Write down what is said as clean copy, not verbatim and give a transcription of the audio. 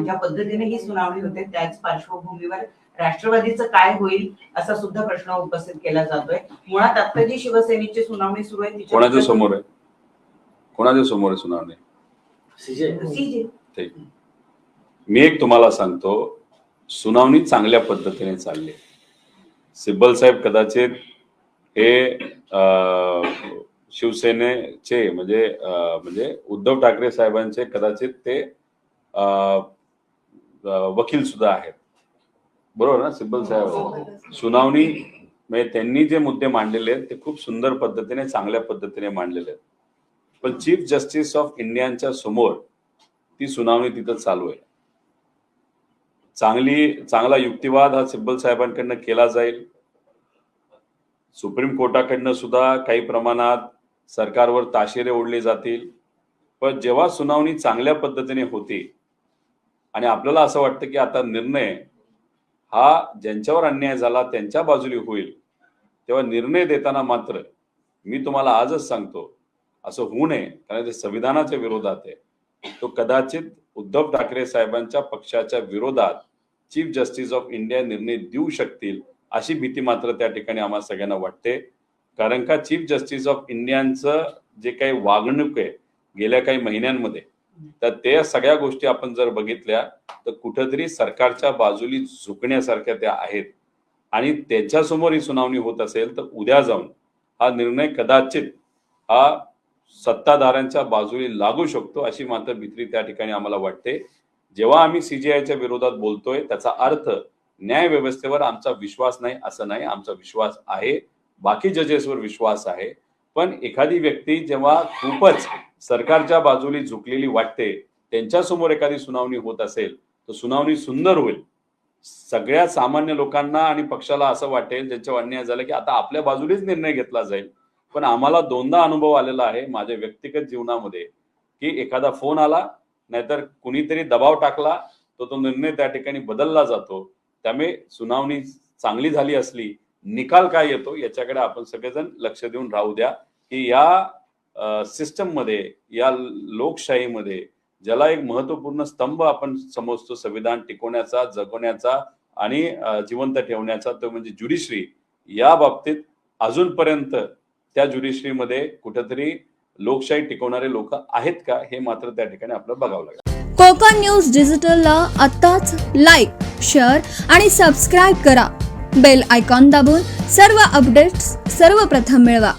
ज्या पद्धतीने ही सुनावणी होते त्याच पार्श्वभूमीवर राष्ट्रवादीचं काय होईल असा सुद्धा प्रश्न उपस्थित केला जातोय. मुळात आता जी शिवसेनेची सुनावणी सुरू आहे कोणाच्या समोर आहे, कोणाच्या समोर आहे सुनावणी? सीजे. ठीक, मी एक तुम्हाला सांगतो, सुनावणी चांगल्या पद्धतीने चालली. सिब्बल साहेब कदाचित हे शिवसेनेचे म्हणजे उद्धव ठाकरे साहेबांचे कदाचित ते वकील सुद्धा आहेत, बरोबर ना सिब्बल साहेब? सुनावणी म्हणजे त्यांनी जे मुद्दे मांडलेले आहेत ते खूप सुंदर पद्धतीने चांगल्या पद्धतीने मांडलेले आहेत. पण चीफ जस्टिस ऑफ इंडियाच्या समोर ती सुनावणी तिथं चालू आहे. चांगला युक्तिवाद हा सिब्बल साहेबांकडनं केला जाईल. सुप्रीम कोर्टाकडनं सुद्धा काही प्रमाणात सरकारवर ताशेरे ओढले जातील. पण जेव्हा सुनावणी चांगल्या पद्धतीने होती आणि आपल्याला असं वाटतं की आता निर्णय हा ज्यांच्यावर अन्याय झाला त्यांच्या बाजूने होईल, तेव्हा निर्णय देताना मात्र मी तुम्हाला आजच सांगतो असं होऊ नये, कारण ते संविधानाच्या विरोधात आहे. तो कदाचित उद्धव ठाकरे साहेबांच्या पक्षाच्या विरोधात चीफ जस्टिस ऑफ इंडिया निर्णय देऊ शकतील अशी भीती मात्र त्या ठिकाणी आम्हाला सगळ्यांना वाटते. कारण का चीफ जस्टिस ऑफ इंडियाचं जे काही वागणूक आहे गेल्या काही महिन्यांमध्ये, तर त्या सगळ्या गोष्टी आपण जर बघितल्या तर कुठेतरी सरकारच्या बाजूली झुकण्यासारख्या त्या आहेत. आणि त्यांच्यासमोर ही सुनावणी होत असेल तर उद्या जाऊन हा निर्णय कदाचित हा सत्ताधाऱ्यांच्या बाजूने लागू शकतो अशी मात्र भीती त्या ठिकाणी आम्हाला वाटते. जेव्हा आम्ही सीजीआयच्या विरोधात बोलतोय त्याचा अर्थ न्याय व्यवस्थेवर आमचा विश्वास नाही असं नाही, आमचा विश्वास आहे, बाकी जजेसवर विश्वास आहे. पण एखादी व्यक्ती जेव्हा खूपच सरकारच्या बाजूने झुकलेली वाटते त्यांच्यासमोर एखादी सुनावणी होत असेल तर सुनावणी सुंदर होईल. सगळ्या सामान्य लोकांना आणि पक्षाला असं वाटेल ज्यांच्या अन्याय झालं की आता आपल्या बाजूनेच निर्णय घेतला जाईल. पण आम्हाला दोनदा अनुभव आलेला आहे माझ्या व्यक्तिगत जीवनामध्ये की एखादा फोन आला नाहीतर कुणीतरी दबाव टाकला तो निर्णय त्या ठिकाणी बदलला जातो. त्यामुळे सुनावणी चांगली झाली असली निकाल काय येतो याच्याकडे आपण सगळेजण लक्ष देऊन राहू द्या की या सिस्टम मध्ये, या लोकशाहीमध्ये ज्याला एक महत्वपूर्ण स्तंभ आपण समजतो संविधान टिकवण्याचा, जगवण्याचा आणि जिवंत ठेवण्याचा, तो म्हणजे ज्युडिशरी, या बाबतीत अजूनपर्यंत त्या ज्युडिशरीमध्ये कुठेतरी लोकशाही टिकवणारे लोक आहेत का हे मात्र त्या ठिकाणी आपल्याला बघावं लागेल. कोकण न्यूज डिजिटलला आताच लाईक, शेअर आणि सबस्क्राईब करा. बेल आयकॉन दाबून सर्व अपडेट्स सर्वप्रथम मिळवा.